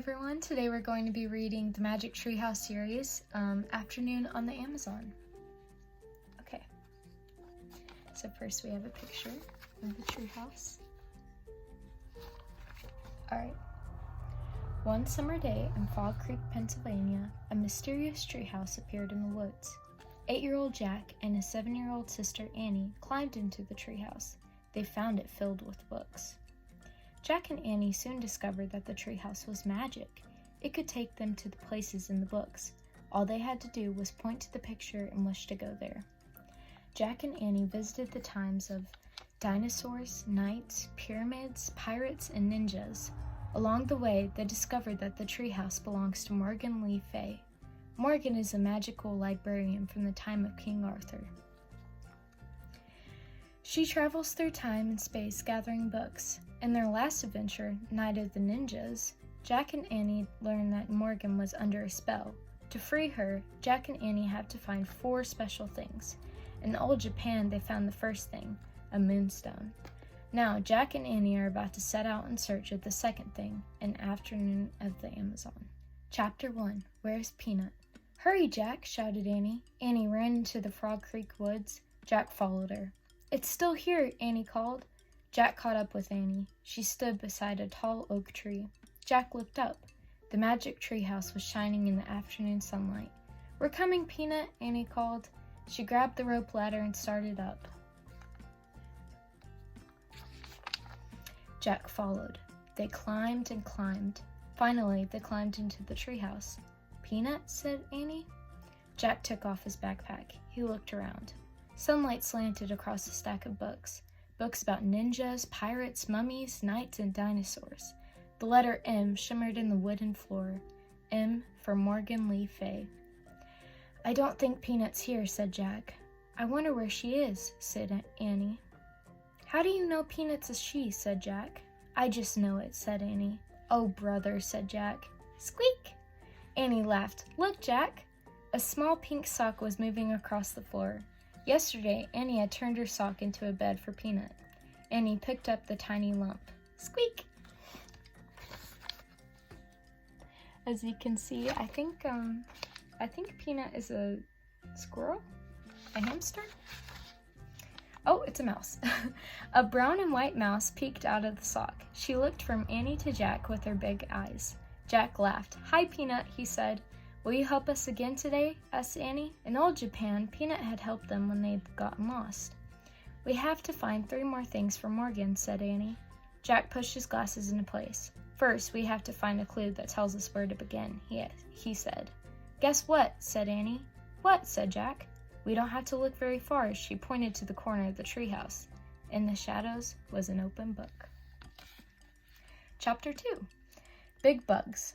Everyone, today we're going to be reading the Magic Treehouse series, Afternoon on the Amazon. Okay, so first we have a picture of the treehouse. Alright. One summer day in Fog Creek, Pennsylvania, a mysterious treehouse appeared in the woods. 8-year-old Jack and his 7-year-old sister Annie climbed into the treehouse. They found it filled with books. Jack and Annie soon discovered that the treehouse was magic. It could take them to the places in the books. All they had to do was point to the picture and wish to go there. Jack and Annie visited the times of dinosaurs, knights, pyramids, pirates, and ninjas. Along the way, they discovered that the treehouse belongs to Morgan Le Fay. Morgan is a magical librarian from the time of King Arthur. She travels through time and space gathering books. In their last adventure, Night of the Ninjas, Jack and Annie learn that Morgan was under a spell. To free her, Jack and Annie have to find 4 special things. In old Japan, they found the first thing, a moonstone. Now, Jack and Annie are about to set out in search of the second thing, an Afternoon of the Amazon. Chapter 1, Where's Peanut? Hurry, Jack, shouted Annie. Annie ran into the Frog Creek woods. Jack followed her. It's still here, Annie called. Jack caught up with Annie. She stood beside a tall oak tree. Jack looked up. The magic treehouse was shining in the afternoon sunlight. We're coming, Peanut, Annie called. She grabbed the rope ladder and started up. Jack followed. They climbed and climbed. Finally, they climbed into the treehouse. Peanut, said Annie. Jack took off his backpack. He looked around. Sunlight slanted across a stack of books. Books about ninjas, pirates, mummies, knights, and dinosaurs. The letter M shimmered in the wooden floor. M for Morgan Le Fay. I don't think Peanut's here, said Jack. I wonder where she is, said Annie. How do you know Peanut's a she, said Jack. I just know it, said Annie. Oh, brother, said Jack. Squeak! Annie laughed. Look, Jack! A small pink sock was moving across the floor. Yesterday, Annie had turned her sock into a bed for Peanut. Annie picked up the tiny lump. Squeak! As you can see, I think Peanut is a squirrel? A hamster? Oh, it's a mouse. A brown and white mouse peeked out of the sock. She looked from Annie to Jack with her big eyes. Jack laughed. Hi, Peanut, he said. Will you help us again today? Asked Annie. In old Japan, Peanut had helped them when they'd gotten lost. We have to find 3 more things for Morgan, said Annie. Jack pushed his glasses into place. First, we have to find a clue that tells us where to begin, he said. Guess what? Said Annie. What? Said Jack. We don't have to look very far. She pointed to the corner of the treehouse. In the shadows was an open book. Chapter 2. Big Bugs.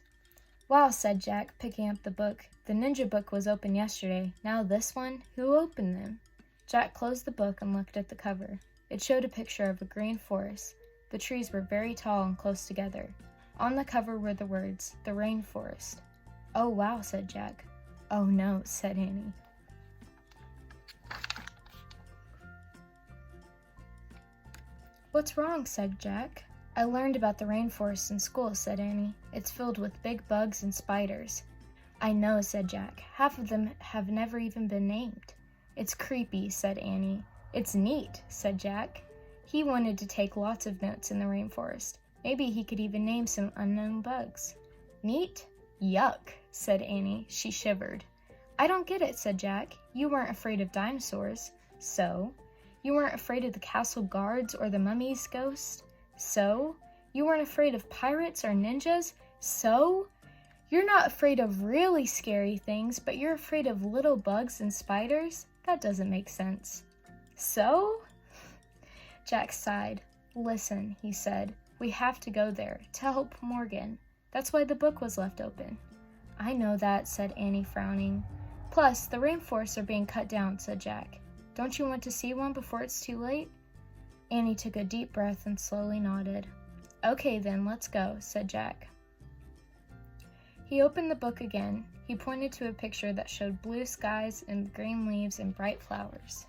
Wow, said Jack, picking up the book. The ninja book was open yesterday. Now this one? Who opened them? Jack closed the book and looked at the cover. It showed a picture of a green forest. The trees were very tall and close together. On the cover were the words, the rainforest. Oh, wow, said Jack. Oh, no, said Annie. What's wrong, said Jack. I learned about the rainforest in school, said Annie. It's filled with big bugs and spiders. I know, said Jack. Half of them have never even been named. It's creepy, said Annie. It's neat, said Jack. He wanted to take lots of notes in the rainforest. Maybe he could even name some unknown bugs. Neat? Yuck, said Annie. She shivered. I don't get it, said Jack. You weren't afraid of dinosaurs. So? You weren't afraid of the castle guards or the mummy's ghost. So? You weren't afraid of pirates or ninjas? So? You're not afraid of really scary things, but you're afraid of little bugs and spiders? That doesn't make sense. So? Jack sighed. Listen, he said. We have to go there, to help Morgan. That's why the book was left open. I know that, said Annie, frowning. Plus, the rainforests are being cut down, said Jack. Don't you want to see one before it's too late? Annie took a deep breath and slowly nodded. Okay then, let's go, said Jack. He opened the book again. He pointed to a picture that showed blue skies and green leaves and bright flowers.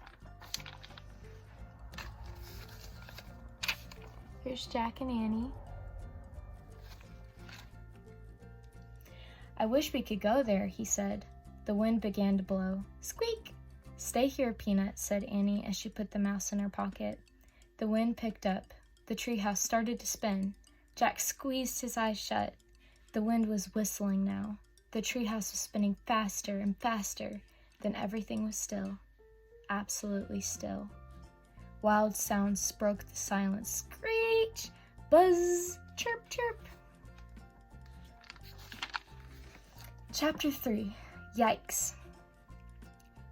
Here's Jack and Annie. I wish we could go there, he said. The wind began to blow. Squeak! Stay here, Peanut, said Annie as she put the mouse in her pocket. The wind picked up. The treehouse started to spin. Jack squeezed his eyes shut. The wind was whistling now. The treehouse was spinning faster and faster. Then everything was still. Absolutely still. Wild sounds broke the silence. Screech! Buzz! Chirp, chirp! Chapter 3. Yikes!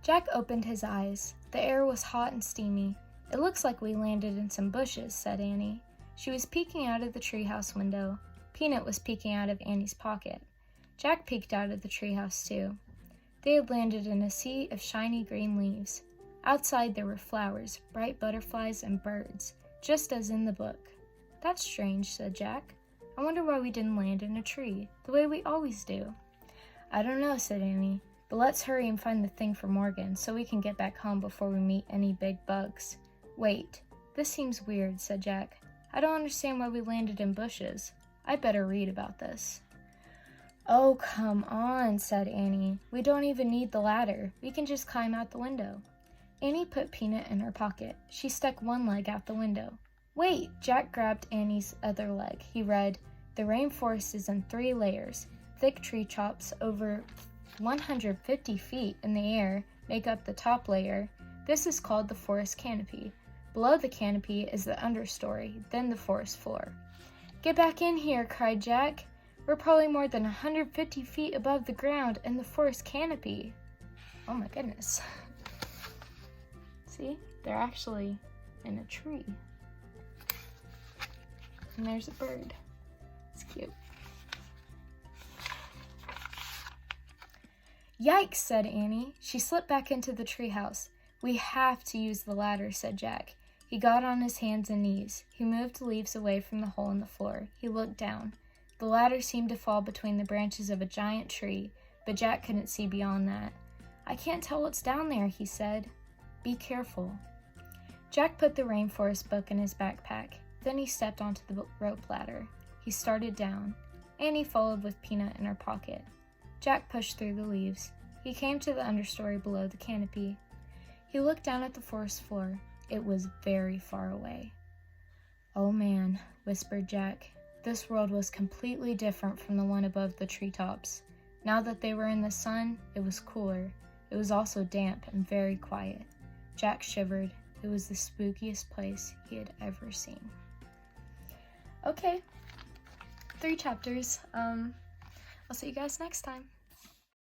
Jack opened his eyes. The air was hot and steamy. It looks like we landed in some bushes, said Annie. She was peeking out of the treehouse window. Peanut was peeking out of Annie's pocket. Jack peeked out of the treehouse too. They had landed in a sea of shiny green leaves. Outside there were flowers, bright butterflies, and birds, just as in the book. That's strange, said Jack. I wonder why we didn't land in a tree, the way we always do. I don't know, said Annie, but let's hurry and find the thing for Morgan so we can get back home before we meet any big bugs. Wait, this seems weird, said Jack. I don't understand why we landed in bushes. I'd better read about this. Oh, come on, said Annie. We don't even need the ladder. We can just climb out the window. Annie put Peanut in her pocket. She stuck one leg out the window. Wait! Jack grabbed Annie's other leg. He read, "The rainforest is in 3 layers. Thick tree tops over 150 feet in the air make up the top layer. This is called the forest canopy. Below the canopy is the understory, then the forest floor." "Get back in here," cried Jack. "We're probably more than 150 feet above the ground in the forest canopy." Oh my goodness. See, they're actually in a tree. And there's a bird. It's cute. "Yikes," said Annie. She slipped back into the treehouse. "We have to use the ladder," said Jack. He got on his hands and knees. He moved the leaves away from the hole in the floor. He looked down. The ladder seemed to fall between the branches of a giant tree, but Jack couldn't see beyond that. "I can't tell what's down there," he said. "Be careful." Jack put the rainforest book in his backpack. Then he stepped onto the rope ladder. He started down. Annie followed with Peanut in her pocket. Jack pushed through the leaves. He came to the understory below the canopy. He looked down at the forest floor. It was very far away. "Oh man," whispered Jack. This world was completely different from the one above the treetops. Now that they were in the sun, it was cooler. It was also damp and very quiet. Jack shivered. It was the spookiest place he had ever seen. Okay, 3 chapters. I'll see you guys next time.